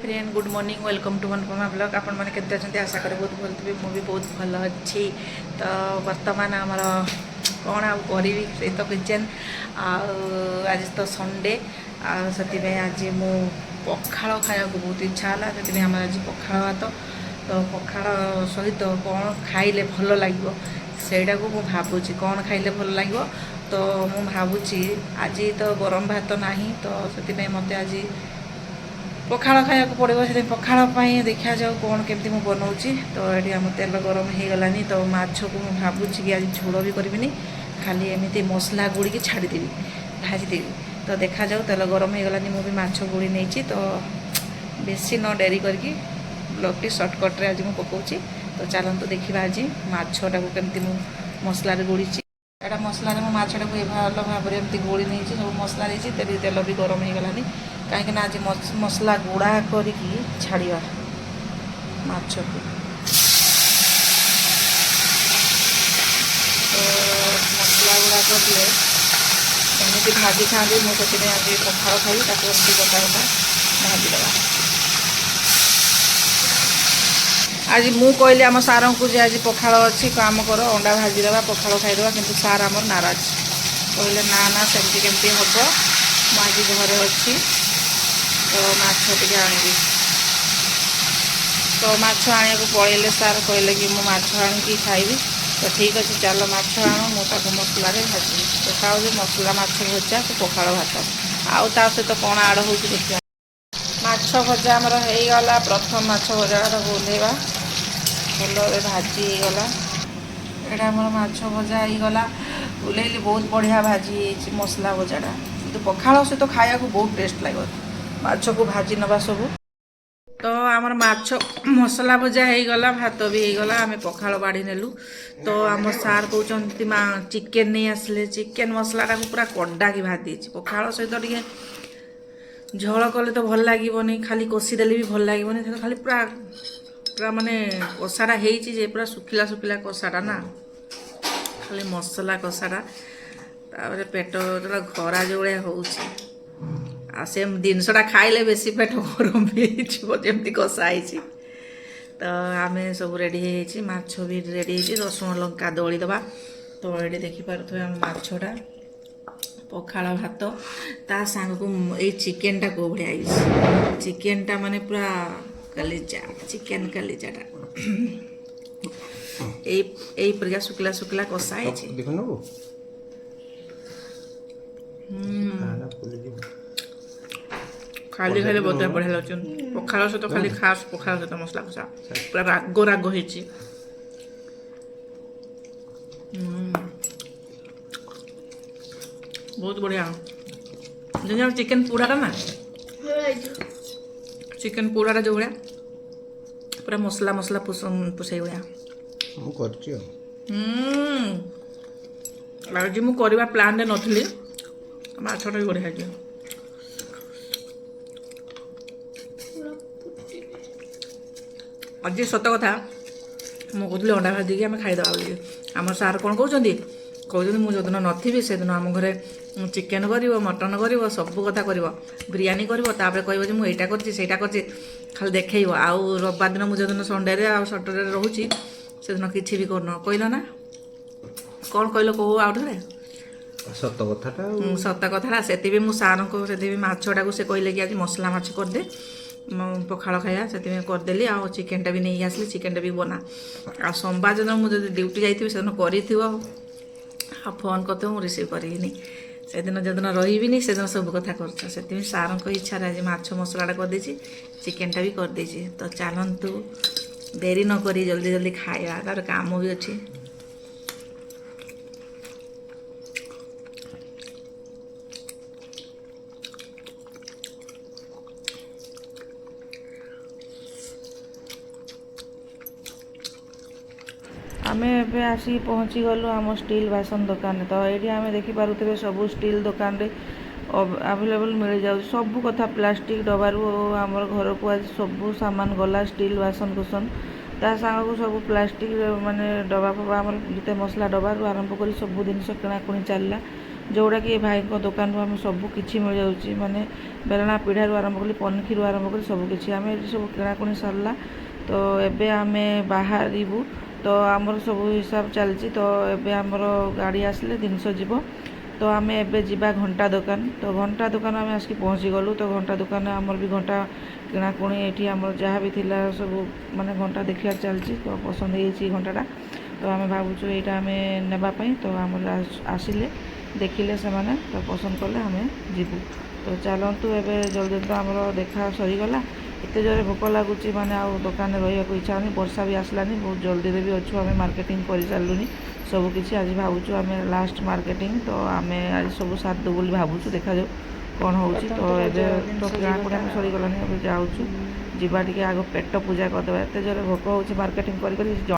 Friend good morning welcome to Anupama blog आपण मैंने केमती अच्छा आशा करे बहुत भल थे मुझे बहुत भल अच्छी तो बर्तमान आमर कौन आरी से तो किचेन आज तो संडे से आज मु पखाड़ खाया बहुत इच्छा है से आम आज पखाड़ भात तो पखाड़ सहित कौन खाइले भल लगे सेटा को मु भावुची कौन खाइले भल लगे तो मु भावुची आज तो गरम भात नहीं तो से मत आज पखाड़ खाया पड़ो से पखाड़ देखा जाओ कौन केमती मुझे बनाऊँगी तो ये आम तेल गरम हो गलानी तो माछ को मुझे भावुची कि आज झोल भी करी खाली एमती मसला गुड़ी छाड़देवी भाजीदेवी तो देखा जाओ तेल गरम हो गलानी मुझे माछ गुड़ी नहीं तो बेसी न डेरी करके ब्लॉगटी सर्टकट्रे आज मुझे पकाऊँगी तो चलते देखा आज माछटा को केमती मसला गोड़ी एटा मसला मछटा को भल भाव में एमती गोड़ी नहीं सब मसला नहीं तेल भी गरम हो गलानी कहीं आज मसला गुड़ा करके छाड़िया माछ को तो मसला गुड़ा कर एमती भाजी था मुझे आज पखाड़ खाई एमती गोटा गोटा भाजीदेवा आज मु कहली आम सार को जे आज पखाड़ अच्छी काम कर अंडा भाजीदेवा पखाड़ खाईदेवा कि सार आमर नाराज कहले ना ना सेमती केमती हम मुझे घरे अच्छी तो माछ टे आनी तो माछ आने को पड़े सार कहले कि मु माछ आनिकी खाइबी तो ठीक अच्छे चल माछ आण मुझे मसला भाजी तो खाऊ मसला माछ भजा तो पखाड़ भात आउ ता सहित कौन आड़ हो देखिए माछ भजा आमर होगला प्रथम माछ भजा ओल्हेवा भल भाजी होगला एटा आम माछ भजा होगला ओल्हेली बहुत बढ़िया भाजी मसला भजाटा तो पखाड़ सहित खाया बहुत टेस्ट लगे माछ को भाजी नवा सब तो आमर माछ मसला भजा होगला भात भी होगला आम पखाड़ बाड़ी नेलु तो आम सार कहते माँ चिकेन नहीं आसले चिकेन मसलाटा को पूरा कड़ा की भाजी पखाड़ सहित टे झोल कले तो भल लगे खाली कषिदेले भी भल लगे खाली पूरा पूरा माने कषाटा होजे पूरा सुखिला सुखिला कषाटा ना खाली मसला कषाटा तापर पेट खरा जो भाया हो से जिनसटा खाइले बेसी पेट गरम भी जमी कषाई तो आम सब रेडी हो माछ भी रेडी हो रसुण लंका दलीदबा तो ये देखिपे आम माछटा पखाड़ भात ता सांग को ये चिकेनटा को बढ़िया चिकेनटा माने पूरा कलिजा चिकेन कलिजाटा यही परिका सुखला सुखला कषा खाली खाली बहुत बढ़िया लगे पखाड़ सहित खाली खास पखाड़ सहित मसला कषा पूरा राग राग हो बहुत बढ़िया जो चिकेन पोड़ाटा ना चिकेन पोड़ाटा जो भाया पूरा मसला मसला पुसई भाया आज मुझे करवा प्लान नी माछटा भी बढ़िया आज सत कथा मुझे कहती अंडा भाजी आम खाईदे बोली आम सार कौन कहते मुझे जो नी से दिन आम घर चिकेन कर मटन कर सब कथा कर बिरियानी कर कह मुझा कर खाली देखे आउ रविवार दिन मुझे दिन संडे आ सटरडे रोचे से दिन किसी भी करन कहल ना कौन कहल कह आउ थे सत कथा से मुझे सार को मछटा को से कहले कि आज मसला माछ करदे पखाड़ खाया से करदेली आ चिकेनटा भी नहीं आसली चिकेनटा भी बना आ सोमवार दिन मुझे ड्यूटी जाइए से दिन कर फोन करते मुझे रिसीव करी से दिन जो दिन रही से दिन सब कथा कर सार इच्छा आज माछ मसलाटा करदे चिकेनटा भी करदे तो चलतु देरी न करी जल्दी जल्दी खाया तार काम भी अच्छी आम एबे आसी पहुँची गलु आम स्टील बासन दुकान तो ये आम देखिपे सब स्टील दुकान रे अवेलेबल मिल जाए सब कथा प्लास्टिक डबारू आमर घर को आज सब सामान गला स्टील बासन कुसन ता सांग को सब प्लास्टिक माने डबा फबा आमर जिते मसला डबारू आरंभ कर सब जिन किणाकुणी चलला जोड़ाकि भाई दुकान आम सबकि मिल जाऊँगी माने बेलना पीढ़ारू आरंभ करी पनिखीरू आरंभ करी सबकि आम सब किणाकुणी सरला। तो एबे आम बाहर तो आमर सब हिसाब चलती। तो एबे आमर गाड़ी आसले जिनस जीव तो आम एबे जीवा घंटा दुकान। तो घंटा दुकान आम आसिक पहुँची गलु। तो घंटा दुकान आमर भी घंटा किणाकुणी ये आमर जहाँ भी थिला सब माने घंटा देखा चलती। तो पसंद है घंटाटा तो आम भावुँ यहाँ आम नापी। तो आम आसिले देखिले से माने तो पसंद कले आम जीवु। तो चलतु एबे जल्दी तो आमर देखा सरीगला। एत जोरे भोक लगुच माने आ दुकान रहा इच्छा होनी वर्षा भी आसलानी बहुत जल्दी भी अच्छु आम मार्केटिंग कर सारूँ सबकि आज भावुँ आम लास्ट मार्केटिंग। तो आम आज सब सारदु बोली भावुँ देखा जाऊ कौन हो। तो ये तो किणाकुणी आम सरीगलानी जाऊँ जीवा टी आग पेट पूजा करदे एत जोरे भोक हो मार्केटिंग कर